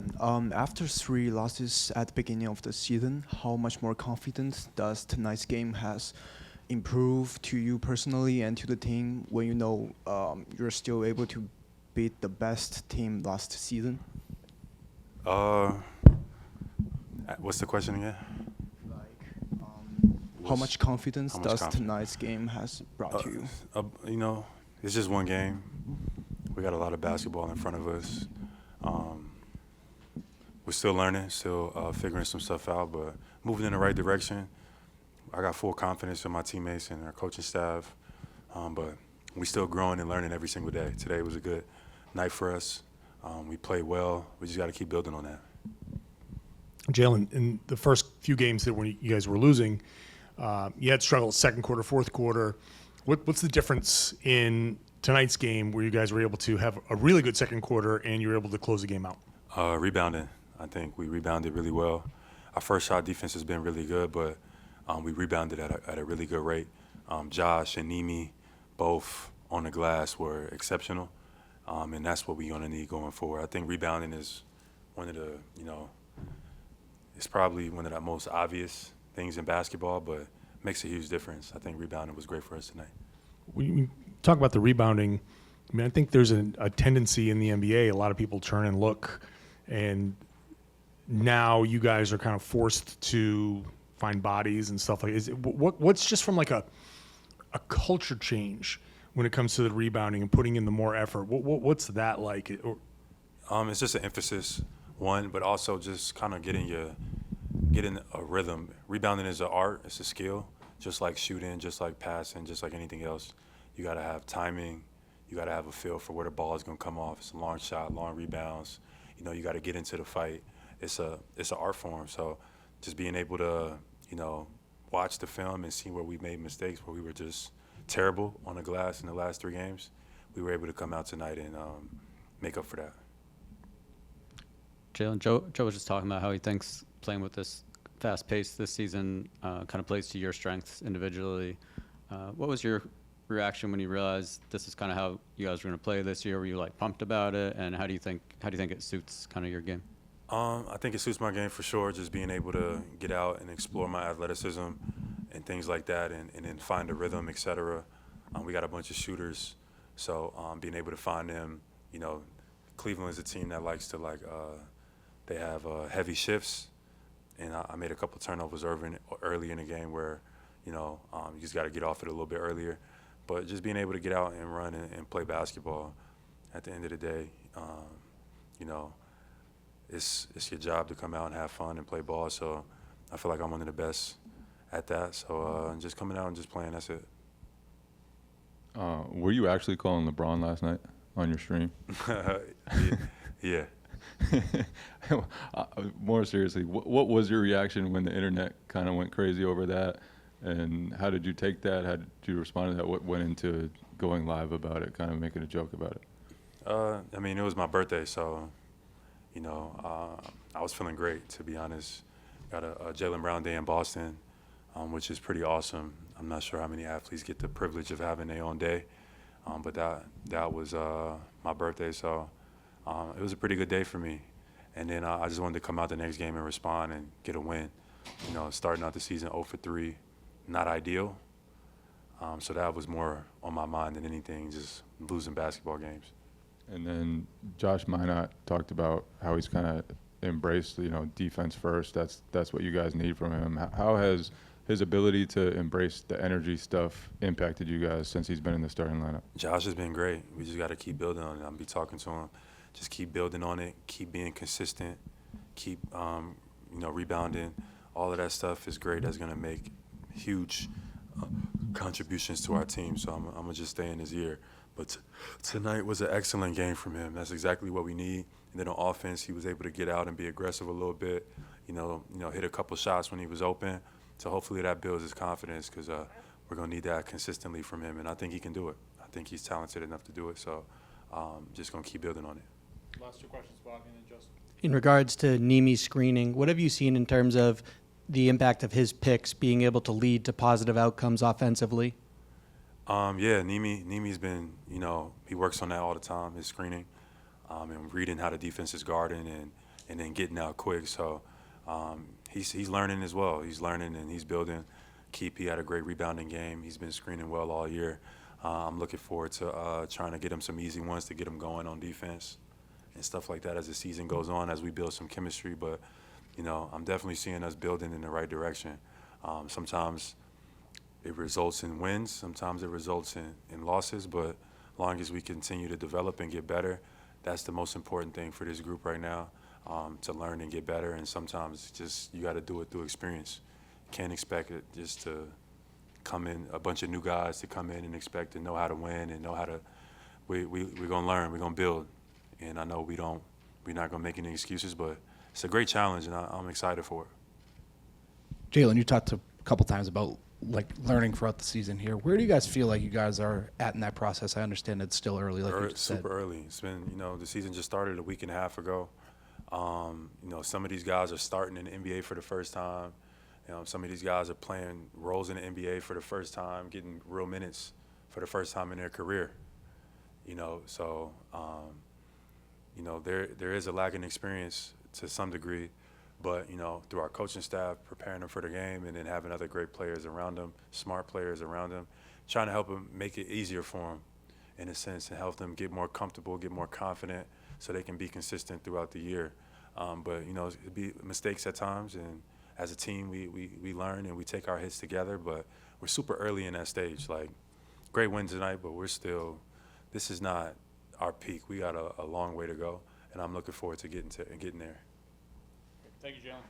Jaylen, after 3 losses at the beginning of the season, how much more confidence does tonight's game has improved to you personally and to the team when you know you're still able to beat the best team last season? What's the question again? How much confidence how much does confidence? tonight's game has brought to you? It's just one game. We got a lot of basketball in front of us. We're still learning, still figuring some stuff out, but moving in the right direction. I got full confidence in my teammates and our coaching staff, but we still growing and learning every single day. Today was a good night for us. We played well. We just got to keep building on that. Jaylen, in the first few games that you guys were losing, you had struggled second quarter, fourth quarter. What's the difference in tonight's game where you guys were able to have a really good second quarter and you were able to close the game out? Rebounding. I think we rebounded really well. Our first shot defense has been really good, but we rebounded at a really good rate. Josh and Nimi, both on the glass, were exceptional, and that's what we're going to need going forward. I think rebounding is one of the, it's probably one of the most obvious things in basketball, but makes a huge difference. I think rebounding was great for us tonight. When you talk about the rebounding, I think there's a tendency in the NBA, a lot of people turn and look, and now you guys are kind of forced to find bodies and stuff like that. What's just from like a culture change when it comes to the rebounding and putting in the more effort? What's that like? It's just an emphasis, one, but also just kind of getting a rhythm. Rebounding is an art, it's a skill, just like shooting, just like passing, just like anything else. You got to have timing. You got to have a feel for where the ball is going to come off. It's a long shot, long rebounds. You got to get into the fight. It's an art form. So just being able to, watch the film and see where we made mistakes, where we were just terrible on the glass in the last 3 games, we were able to come out tonight and make up for that. Jaylen, Joe was just talking about how he thinks playing with this fast pace this season kind of plays to your strengths individually. What was your reaction when you realized this is kind of how you guys were going to play this year? Were you pumped about it, and how do you think it suits kind of your game? I think it suits my game for sure, just being able to get out and explore my athleticism and things like that, and then find a rhythm, etc. We got a bunch of shooters, so being able to find them, Cleveland is a team that likes to they have heavy shifts, and I made a couple turnovers early in the game where, you just got to get off it a little bit earlier. But just being able to get out and run and play basketball, at the end of the day, it's your job to come out and have fun and play ball. So I feel like I'm one of the best at that. So just coming out and just playing, that's it. Were you actually calling LeBron last night on your stream? Yeah. More seriously, what was your reaction when the internet kind of went crazy over that? And how did you take that? How did you respond to that? What went into going live about it, kind of making a joke about it? It was my birthday, so, I was feeling great, to be honest. Got a Jaylen Brown day in Boston, which is pretty awesome. I'm not sure how many athletes get the privilege of having their own day, but that was my birthday, so it was a pretty good day for me. And then I just wanted to come out the next game and respond and get a win. Starting out the season 0-for-3. Not ideal, so that was more on my mind than anything, just losing basketball games. And then Josh Minot talked about how he's kind of embraced, defense first. That's what you guys need from him. How has his ability to embrace the energy stuff impacted you guys since he's been in the starting lineup? Josh has been great. We just got to keep building on it. I'll be talking to him. Just keep building on it, keep being consistent, keep rebounding. All of that stuff is great. That's going to make huge contributions to our team, so I'm going to just stay in his ear. But tonight was an excellent game from him. That's exactly what we need. And then on offense, he was able to get out and be aggressive a little bit, hit a couple shots when he was open. So hopefully that builds his confidence, because we're going to need that consistently from him, and I think he can do it. I think he's talented enough to do it, so just going to keep building on it. Last 2 questions, Bob, and then Justin. In regards to Nimi's screening, what have you seen in terms of the impact of his picks being able to lead to positive outcomes offensively? Nimi's been, he works on that all the time, his screening, and reading how the defense is guarding and then getting out quick. So he's learning as well. He's learning and he's building. Keep, he had a great rebounding game. He's been screening well all year. I'm looking forward to trying to get him some easy ones to get him going on defense and stuff like that as the season goes on, as we build some chemistry. But, I'm definitely seeing us building in the right direction. Sometimes it results in wins. Sometimes it results in losses. But as long as we continue to develop and get better, that's the most important thing for this group right now, to learn and get better. And sometimes just you got to do it through experience. Can't expect it just to come in, a bunch of new guys to come in and expect to know how to win and know how to. We're gonna learn. We're gonna build. And I know we're not gonna make any excuses, but it's a great challenge, and I'm excited for it. Jaylen, you talked a couple times about like learning throughout the season here. Where do you guys feel like you guys are at in that process? I understand it's still early, like you just said. Super early. It's been, the season just started a week and a half ago. Some of these guys are starting in the NBA for the first time. Some of these guys are playing roles in the NBA for the first time, getting real minutes for the first time in their career. So there is a lack in experience to some degree, but through our coaching staff, preparing them for the game, and then having other great players around them, smart players around them, trying to help them make it easier for them, in a sense, and help them get more comfortable, get more confident, so they can be consistent throughout the year. But it'd be mistakes at times, and as a team, we learn and we take our hits together. But we're super early in that stage. Like, great win tonight, but this is not our peak. We got a long way to go, and I'm looking forward to getting there. Thank you, Jaylen.